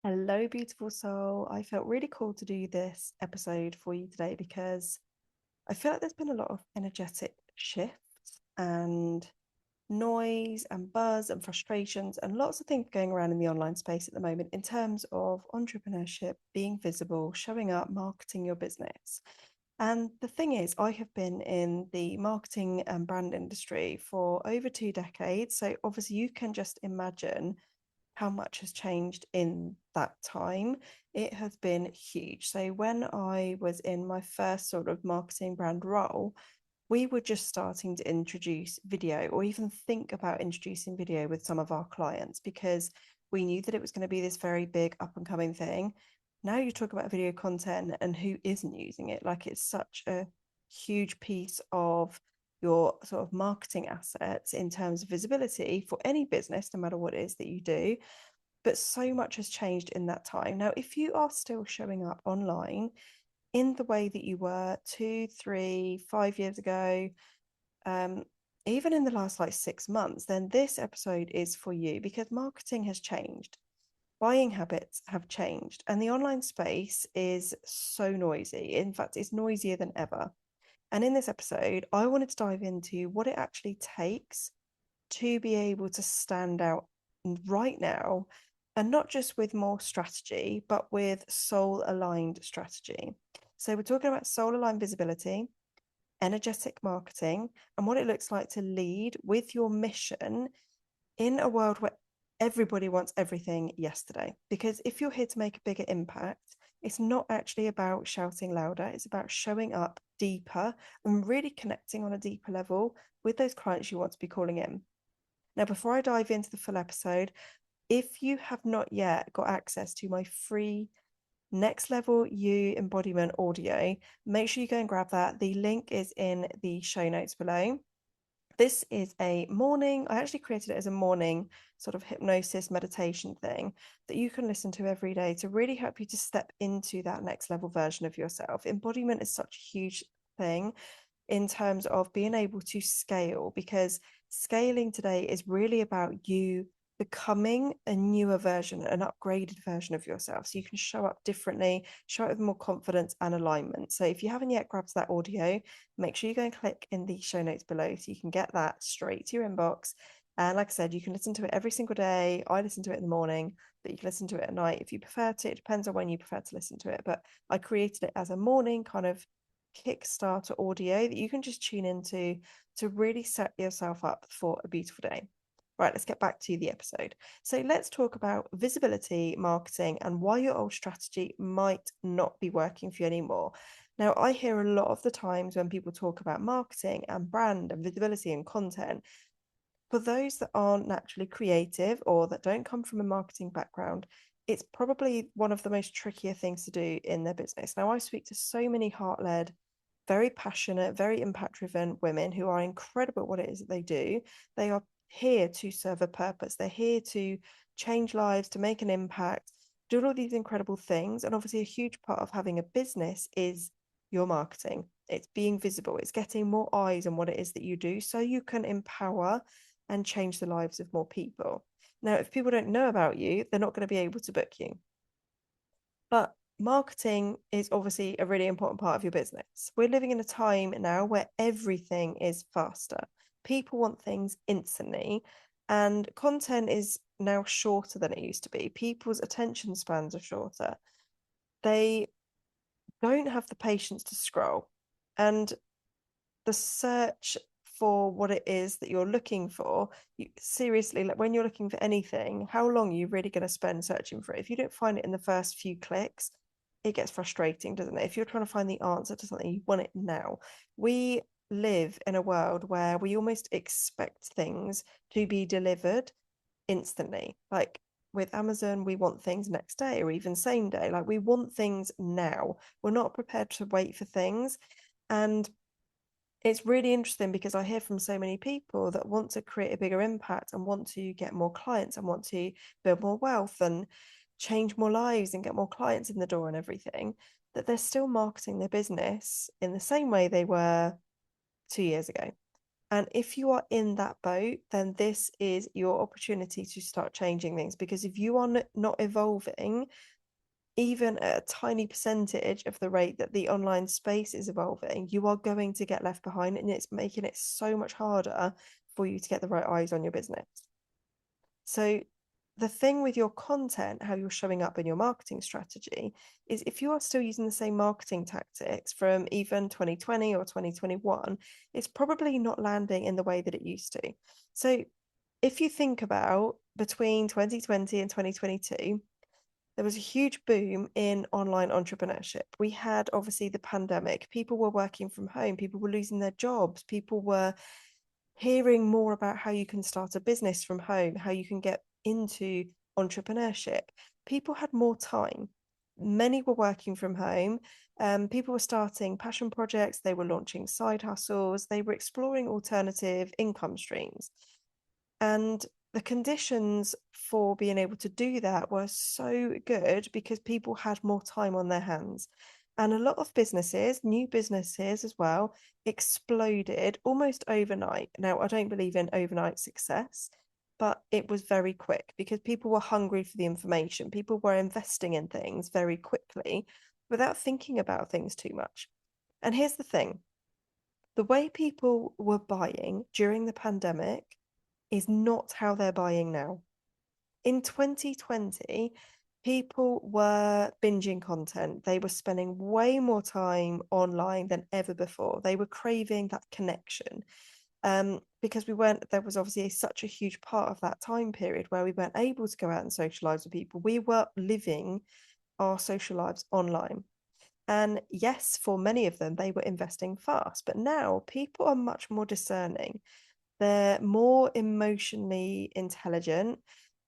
Hello, beautiful soul. I felt really cool to do this episode for you today because I feel like there's been a lot of energetic shifts and noise and buzz and frustrations and lots of things going around in the online space at the moment in terms of entrepreneurship, being visible, showing up, marketing your business. And the thing is, I have been in the marketing and brand industry for over 2 decades. So obviously, you can just imagine how much has changed in that time. It has been huge. So when I was in my first sort of marketing brand role, we were just starting to introduce video or even think about introducing video with some of our clients because we knew that it was going to be this very big up and coming thing. Now you talk about video content and who isn't using it. Like it's such a huge piece of your sort of marketing assets in terms of visibility for any business, no matter what it is that you do. But so much has changed in that time. Now, if you are still showing up online in the way that you were 2, 3, 5 years ago, um, even in the last like 6 months, then this episode is for you because marketing has changed. Buying habits have changed, and the online space is so noisy. In fact, it's noisier than ever. And in this episode, I wanted to dive into what it actually takes to be able to stand out right now, and not just with more strategy, but with soul aligned strategy. So, we're talking about soul aligned visibility, energetic marketing, and what it looks like to lead with your mission in a world where everybody wants everything yesterday. Because if you're here to make a bigger impact, it's not actually about shouting louder, it's about showing up deeper and really connecting on a deeper level with those clients you want to be calling in. Now, before I dive into the full episode, if you have not yet got access to my free Next Level You embodiment audio, make sure you go and grab that. The link is in the show notes below. This is a morning, I actually created it as a morning sort of hypnosis meditation thing that you can listen to every day to really help you to step into that next level version of yourself. Embodiment is such a huge thing in terms of being able to scale, because scaling today is really about you becoming a newer version, an upgraded version of yourself. So you can show up differently, show up with more confidence and alignment. So if you haven't yet grabbed that audio, make sure you go and click in the show notes below so you can get that straight to your inbox. And like I said, you can listen to it every single day. I listen to it in the morning, but you can listen to it at night if you prefer to. It depends on when you prefer to listen to it. But I created it as a morning kind of Kickstarter audio that you can just tune into to really set yourself up for a beautiful day. Right, let's get back to the episode. So let's talk about visibility, marketing, and why your old strategy might not be working for you anymore. Now, I hear a lot of the times when people talk about marketing and brand and visibility and content, for those that aren't naturally creative or that don't come from a marketing background, it's probably one of the most trickier things to do in their business. Now, I speak to so many heart led, very passionate, very impact driven women who are incredible at what it is that they do. They are here to serve a purpose, they're here to change lives, to make an impact, do all these incredible things. And obviously, a huge part of having a business is your marketing. It's being visible, it's getting more eyes on what it is that you do so you can empower and change the lives of more people. Now, if people don't know about you, they're not going to be able to book you. But marketing is obviously a really important part of your business. We're living in a time now where everything is faster. People want things instantly, and content is now shorter than it used to be. People's attention spans are shorter. They don't have the patience to scroll. And the search for what it is that you're looking for, seriously, like when you're looking for anything, how long are you really going to spend searching for it? If you don't find it in the first few clicks, it gets frustrating, doesn't it? If you're trying to find the answer to something, you want it now. We live in a world where we almost expect things to be delivered instantly. Like with Amazon, we want things next day or even same day. Like we want things now. We're not prepared to wait for things. And it's really interesting because I hear from so many people that want to create a bigger impact and want to get more clients and want to build more wealth and change more lives and get more clients in the door and everything, that they're still marketing their business in the same way they were 2 years ago. And if you are in that boat, then this is your opportunity to start changing things. Because if you are not evolving, even at a tiny percentage of the rate that the online space is evolving, you are going to get left behind, and it's making it so much harder for you to get the right eyes on your business. So the thing with your content, how you're showing up in your marketing strategy, is if you are still using the same marketing tactics from even 2020 or 2021, it's probably not landing in the way that it used to. So if you think about between 2020 and 2022, there was a huge boom in online entrepreneurship. We had obviously the pandemic. People were working from home, people were losing their jobs, people were hearing more about how you can start a business from home, how you can get into entrepreneurship. People had more time. Many were working from home. People were starting passion projects, they were launching side hustles, they were exploring alternative income streams. And the conditions for being able to do that were so good because people had more time on their hands. And a lot of businesses, new businesses as well, exploded almost overnight. Now, I don't believe in overnight success, but it was very quick because people were hungry for the information. People were investing in things very quickly without thinking about things too much. And here's the thing, the way people were buying during the pandemic is not how they're buying now. In 2020, people were binging content. They were spending way more time online than ever before. They were craving that connection. Because there was obviously such a huge part of that time period where we weren't able to go out and socialize with people. We were living our social lives online. And yes, for many of them, they were investing fast. But now people are much more discerning. They're more emotionally intelligent,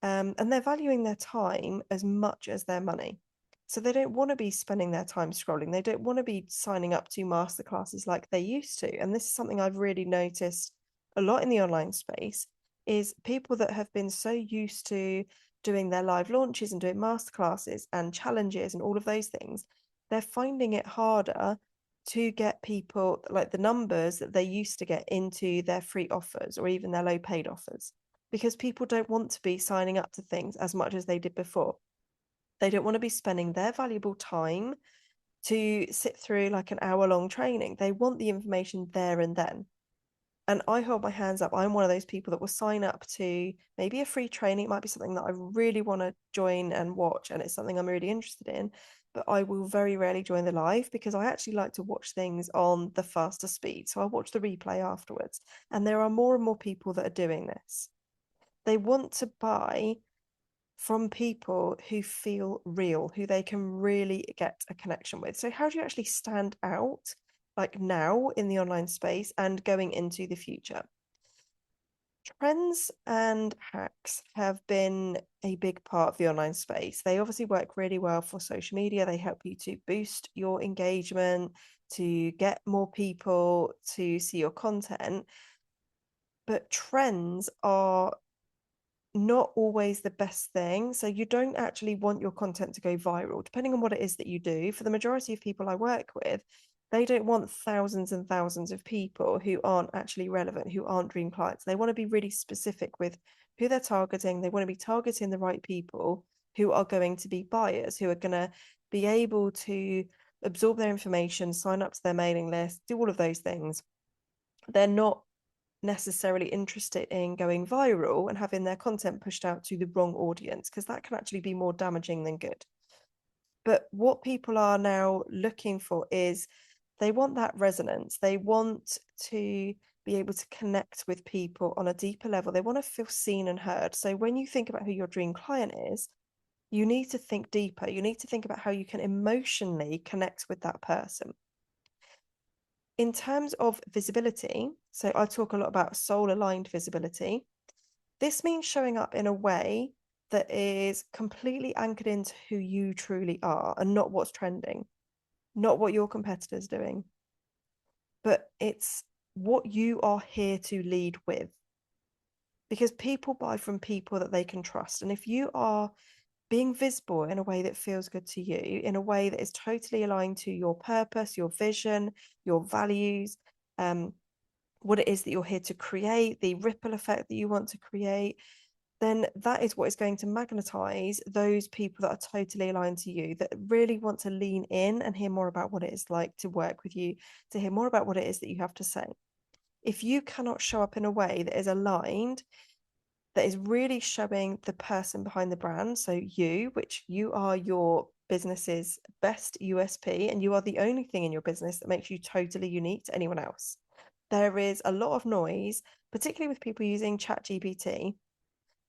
and they're valuing their time as much as their money. So they don't want to be spending their time scrolling. They don't want to be signing up to masterclasses like they used to. And this is something I've really noticed a lot in the online space is people that have been so used to doing their live launches and doing masterclasses and challenges and all of those things, they're finding it harder to get people like the numbers that they used to get into their free offers or even their low paid offers, because people don't want to be signing up to things as much as they did before. They don't want to be spending their valuable time to sit through like an hour-long training. They want the information there and then. And I hold my hands up. I'm one of those people that will sign up to maybe a free training. It might be something that I really want to join and watch, and it's something I'm really interested in. But I will very rarely join the live because I actually like to watch things on the faster speed. So I watch the replay afterwards. And there are more and more people that are doing this. They want to buy from people who feel real, who they can really get a connection with. So how do you actually stand out like now in the online space and going into the future? Trends and hacks have been a big part of the online space. They obviously work really well for social media. They help you to boost your engagement, to get more people to see your content. But trends are not always the best thing. So you don't actually want your content to go viral, depending on what it is that you do. For the majority of people I work with, they don't want thousands and thousands of people who aren't actually relevant, who aren't dream clients. They want to be really specific with who they're targeting. They want to be targeting the right people who are going to be buyers, who are going to be able to absorb their information, sign up to their mailing list, do all of those things. They're not necessarily interested in going viral and having their content pushed out to the wrong audience, because that can actually be more damaging than good. But what people are now looking for is they want that resonance. They want to be able to connect with people on a deeper level. They want to feel seen and heard. So when you think about who your dream client is, you need to think deeper. You need to think about how you can emotionally connect with that person. In terms of visibility, so I talk a lot about soul aligned visibility. This means showing up in a way that is completely anchored into who you truly are and not what's trending, not what your competitor's doing, but it's what you are here to lead with. Because people buy from people that they can trust. And if you are being visible in a way that feels good to you, in a way that is totally aligned to your purpose, your vision, your values, what it is that you're here to create, the ripple effect that you want to create, then that is what is going to magnetize those people that are totally aligned to you, that really want to lean in and hear more about what it is like to work with you, to hear more about what it is that you have to say. If you cannot show up in a way that is aligned, that is really showing the person behind the brand, so you, which you are your business's best USP, and you are the only thing in your business that makes you totally unique to anyone else. There is a lot of noise, particularly with people using ChatGPT,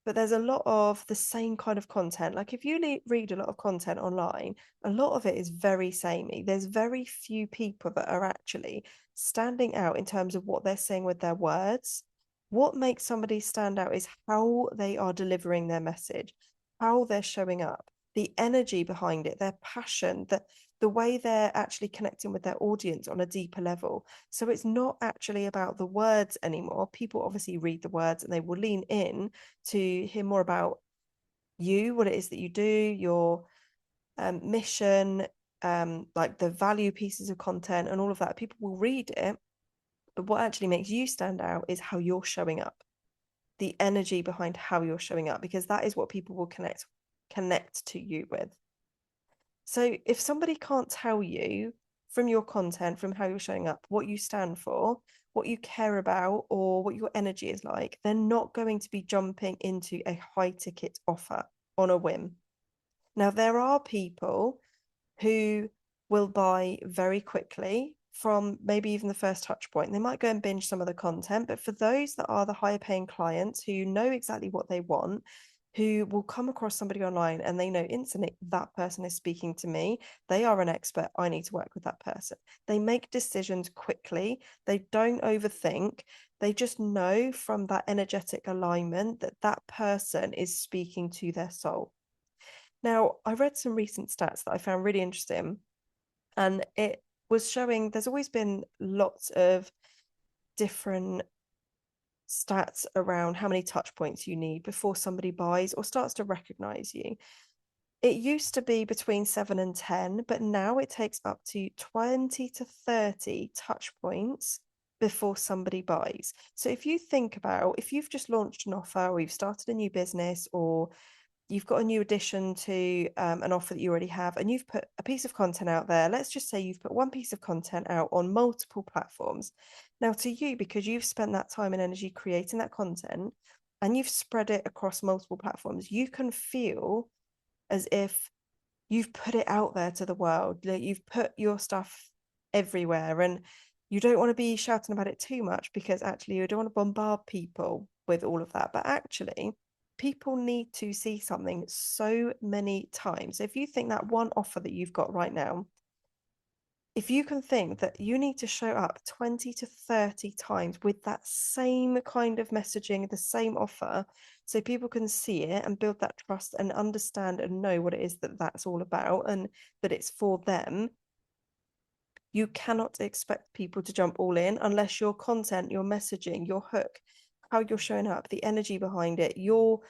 but there's a lot of the same kind of content. Like if you read a lot of content online, a lot of it is very samey. There's very few people that are actually standing out in terms of what they're saying with their words. What makes somebody stand out is how they are delivering their message, how they're showing up, the energy behind it, their passion, the way they're actually connecting with their audience on a deeper level. So it's not actually about the words anymore. People obviously read the words and they will lean in to hear more about you, what it is that you do, your mission, like the value pieces of content and all of that. People will read it, but what actually makes you stand out is how you're showing up, the energy behind how you're showing up, because that is what people will connect to you with. So if somebody can't tell you from your content, from how you're showing up, what you stand for, what you care about, or what your energy is like, they're not going to be jumping into a high ticket offer on a whim. Now, there are people who will buy very quickly from maybe even the first touch point. They might go and binge some of the content, but for those that are the higher paying clients who know exactly what they want, who will come across somebody online and they know instantly that person is speaking to me, they are an expert, I need to work with that person. They make decisions quickly, they don't overthink, they just know from that energetic alignment that that person is speaking to their soul. Now, I read some recent stats that I found really interesting, and it was showing there's always been lots of different stats around how many touch points you need before somebody buys or starts to recognize you. It used to be between 7 and 10, but now it takes up to 20 to 30 touch points before somebody buys. So if you think about if you've just launched an offer or you've started a new business or you've got a new addition to an offer that you already have and you've put a piece of content out there, let's just say you've put one piece of content out on multiple platforms. Now to you, because you've spent that time and energy creating that content and you've spread it across multiple platforms, you can feel as if you've put it out there to the world, like you've put your stuff everywhere, and you don't want to be shouting about it too much because actually you don't want to bombard people with all of that. But actually, people need to see something so many times. So if you think that one offer that you've got right now, if you can think that you need to show up 20 to 30 times with that same kind of messaging, the same offer, so people can see it and build that trust and understand and know what it is that that's all about and that it's for them, you cannot expect people to jump all in unless your content, your messaging, your hook, how you're showing up, the energy behind it, your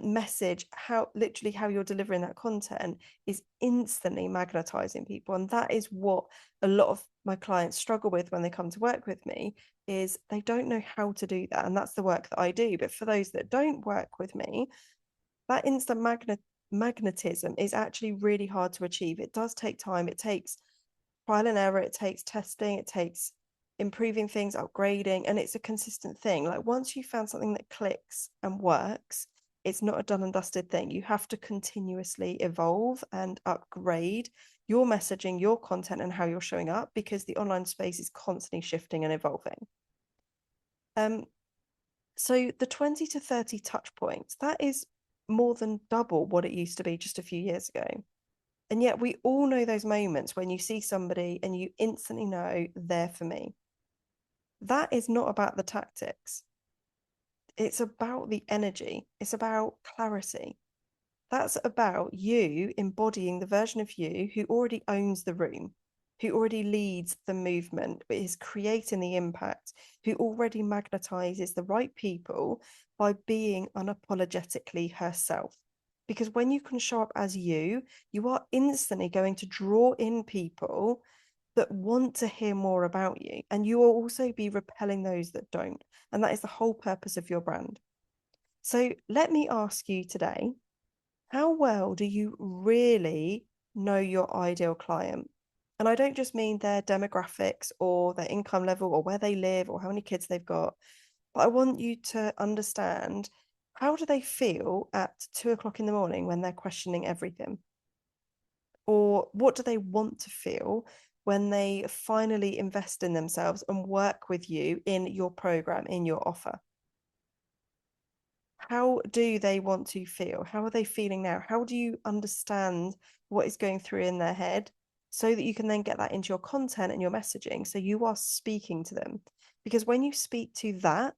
message, how literally how you're delivering that content is instantly magnetizing people. And that is what a lot of my clients struggle with when they come to work with me, is they don't know how to do that. And that's the work that I do. But for those that don't work with me, that instant magnetism is actually really hard to achieve. It does take time. It takes trial and error, it takes testing, it takes improving things, upgrading, and it's a consistent thing. Like once you found something that clicks and works, it's not a done and dusted thing. You have to continuously evolve and upgrade your messaging, your content, and how you're showing up because the online space is constantly shifting and evolving. So the 20 to 30 touch points, that is more than double what it used to be just a few years ago. And yet we all know those moments when you see somebody and you instantly know they're for me. That is not about the tactics. It's about the energy. It's about clarity. That's about you embodying the version of you who already owns the room, who already leads the movement, is creating the impact, who already magnetizes the right people by being unapologetically herself. Because when you can show up as you, you are instantly going to draw in people that want to hear more about you. And you will also be repelling those that don't. And that is the whole purpose of your brand. So let me ask you today, how well do you really know your ideal client? And I don't just mean their demographics or their income level or where they live or how many kids they've got, but I want you to understand, how do they feel at 2 o'clock in the morning when they're questioning everything? Or what do they want to feel when they finally invest in themselves and work with you in your program, in your offer? How do they want to feel? How are they feeling now? How do you understand what is going through in their head so that you can then get that into your content and your messaging? So you are speaking to them. Because when you speak to that,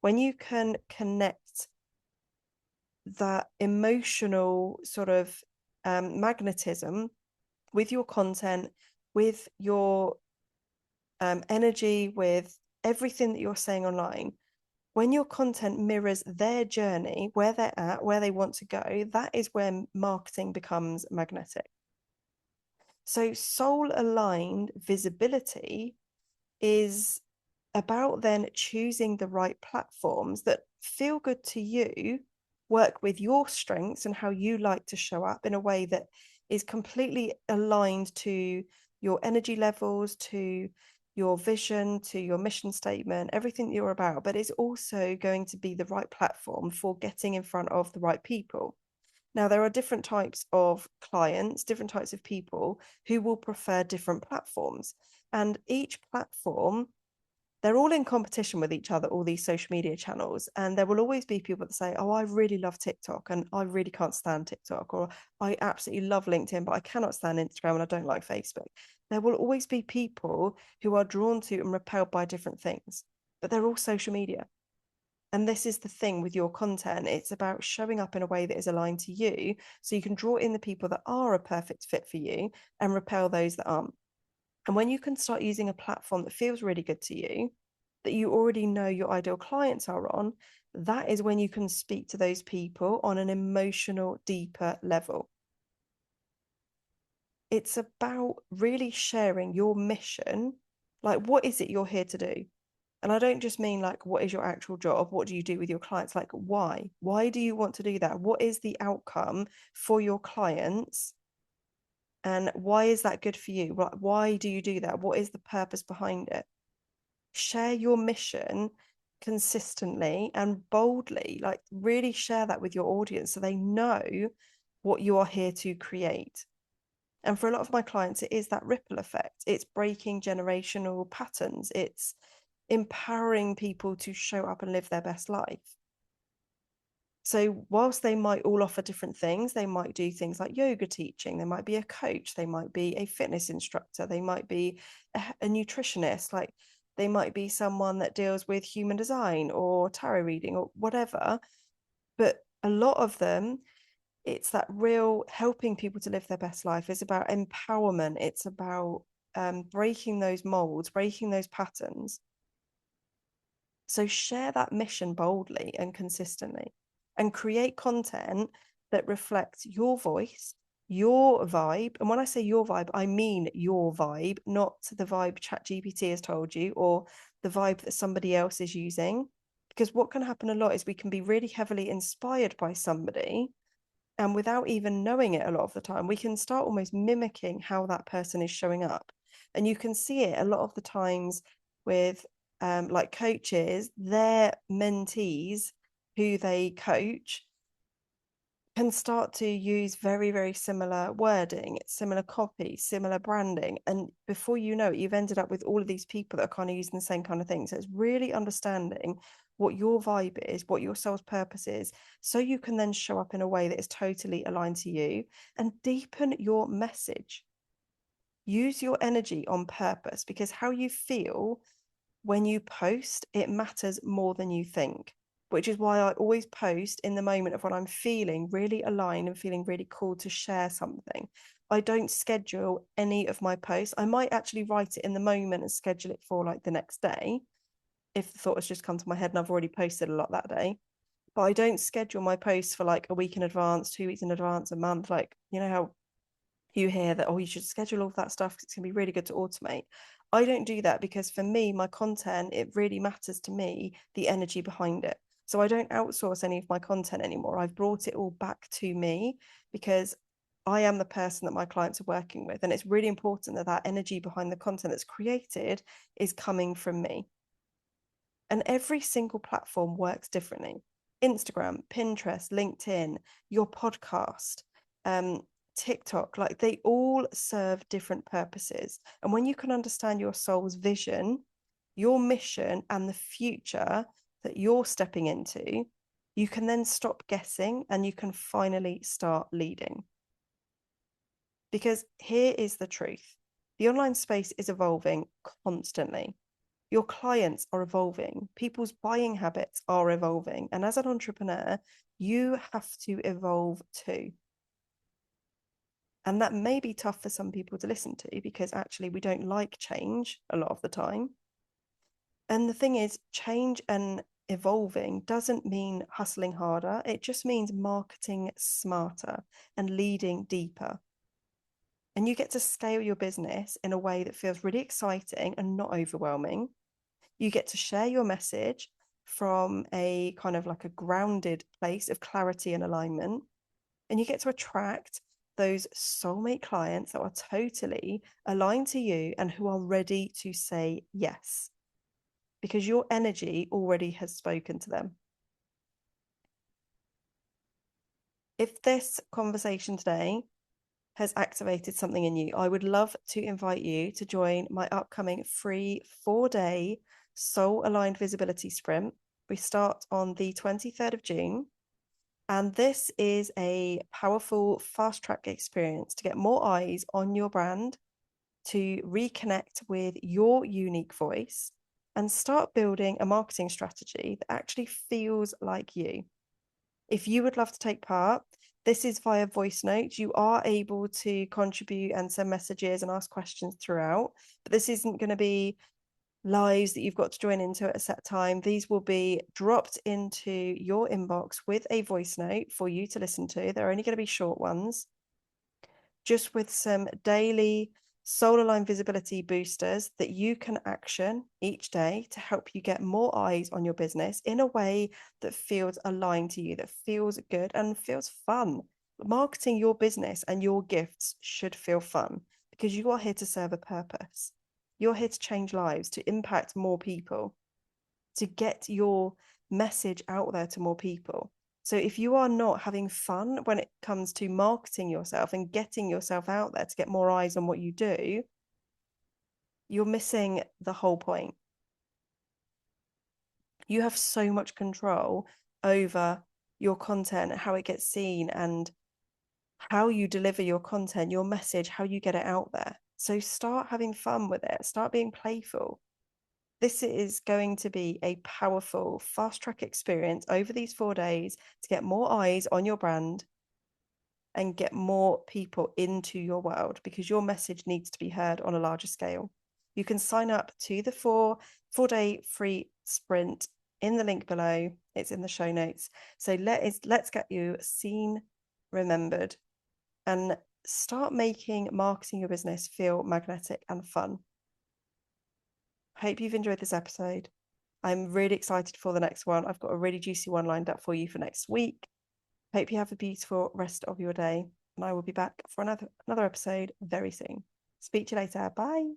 when you can connect that emotional sort of magnetism with your content, with your energy, with everything that you're saying online, when your content mirrors their journey, where they're at, where they want to go, that is where marketing becomes magnetic. So, soul aligned visibility is about then choosing the right platforms that feel good to you, work with your strengths and how you like to show up in a way that is completely aligned to your energy levels, to your vision, to your mission statement, everything that you're about, but it's also going to be the right platform for getting in front of the right people. Now, there are different types of clients, different types of people who will prefer different platforms. And each platform, they're all in competition with each other, all these social media channels. And there will always be people that say, oh, I really love TikTok and I really can't stand TikTok. Or I absolutely love LinkedIn, but I cannot stand Instagram and I don't like Facebook. There will always be people who are drawn to and repelled by different things, but they're all social media. And this is the thing with your content. It's about showing up in a way that is aligned to you so you can draw in the people that are a perfect fit for you and repel those that aren't. And when you can start using a platform that feels really good to you, that you already know your ideal clients are on, that is when you can speak to those people on an emotional, deeper level. It's about really sharing your mission. Like, what is it you're here to do? And I don't just mean like, what is your actual job? What do you do with your clients? Like, why? Why do you want to do that? What is the outcome for your clients? And why is that good for you? Why do you do that? What is the purpose behind it? Share your mission consistently and boldly, like really share that with your audience so they know what you are here to create. And for a lot of my clients, it is that ripple effect. It's breaking generational patterns. It's empowering people to show up and live their best life. So whilst they might all offer different things, they might do things like yoga teaching, they might be a coach, they might be a fitness instructor, they might be a nutritionist, like they might be someone that deals with human design or tarot reading or whatever. But a lot of them, it's that real helping people to live their best life. It's about empowerment. It's about breaking those molds, breaking those patterns. So share that mission boldly and consistently and create content that reflects your voice, your vibe. And when I say your vibe, I mean your vibe, not the vibe ChatGPT has told you or the vibe that somebody else is using. Because what can happen a lot is we can be really heavily inspired by somebody, and without even knowing it a lot of the time, we can start almost mimicking how that person is showing up. And you can see it a lot of the times with like coaches, their mentees who they coach can start to use very, very similar wording, similar copy, similar branding. And before you know it, you've ended up with all of these people that are kind of using the same kind of thing. So it's really understanding what your vibe is, what your soul's purpose is, so you can then show up in a way that is totally aligned to you and deepen your message. Use your energy on purpose, because how you feel when you post, it matters more than you think, which is why I always post in the moment of when I'm feeling really aligned and feeling really called to share something. I don't schedule any of my posts. I might actually write it in the moment and schedule it for like the next day if the thought has just come to my head and I've already posted a lot that day. But I don't schedule my posts for like a week in advance, 2 weeks in advance, a month. Like, you know how you hear that, oh, you should schedule all of that stuff because it's going to be really good to automate. I don't do that because for me, my content, it really matters to me, the energy behind it. So I don't outsource any of my content anymore. I've brought it all back to me because I am the person that my clients are working with. And it's really important that that energy behind the content that's created is coming from me. And every single platform works differently. Instagram, Pinterest, LinkedIn, your podcast, TikTok, like they all serve different purposes. And when you can understand your soul's vision, your mission, and the future that you're stepping into, you can then stop guessing and you can finally start leading. Because here is the truth. The online space is evolving constantly. Your clients are evolving. People's buying habits are evolving. And as an entrepreneur, you have to evolve too. And that may be tough for some people to listen to because actually we don't like change a lot of the time. And the thing is, change and evolving doesn't mean hustling harder. It just means marketing smarter and leading deeper. And you get to scale your business in a way that feels really exciting and not overwhelming. You get to share your message from a kind of like a grounded place of clarity and alignment. And you get to attract those soulmate clients that are totally aligned to you and who are ready to say yes, because your energy already has spoken to them. If this conversation today has activated something in you, I would love to invite you to join my upcoming free 4-day soul aligned visibility sprint. We start on the 23rd of June. And this is a powerful fast track experience to get more eyes on your brand, to reconnect with your unique voice, and start building a marketing strategy that actually feels like you. If you would love to take part, this is via voice notes. You are able to contribute and send messages and ask questions throughout, but this isn't going to be lives that you've got to join into at a set time. These will be dropped into your inbox with a voice note for you to listen to. They're only going to be short ones, just with some daily solar line visibility boosters that you can action each day to help you get more eyes on your business in a way that feels aligned to you, that feels good and feels fun. Marketing your business and your gifts should feel fun because you are here to serve a purpose. You're here to change lives, to impact more people, to get your message out there to more people. So if you are not having fun when it comes to marketing yourself and getting yourself out there to get more eyes on what you do, you're missing the whole point. You have so much control over your content, how it gets seen, and how you deliver your content, your message, how you get it out there. So start having fun with it, start being playful. This is going to be a powerful fast track experience over these 4 days to get more eyes on your brand and get more people into your world because your message needs to be heard on a larger scale. You can sign up to the 4-day free sprint in the link below. It's in the show notes. So let's get you seen, remembered, and start making marketing your business feel magnetic and fun. Hope you've enjoyed this episode. I'm really excited for the next one. I've got a really juicy one lined up for you for next week. Hope you have a beautiful rest of your day, and I will be back for another episode very soon. Speak to you later. Bye.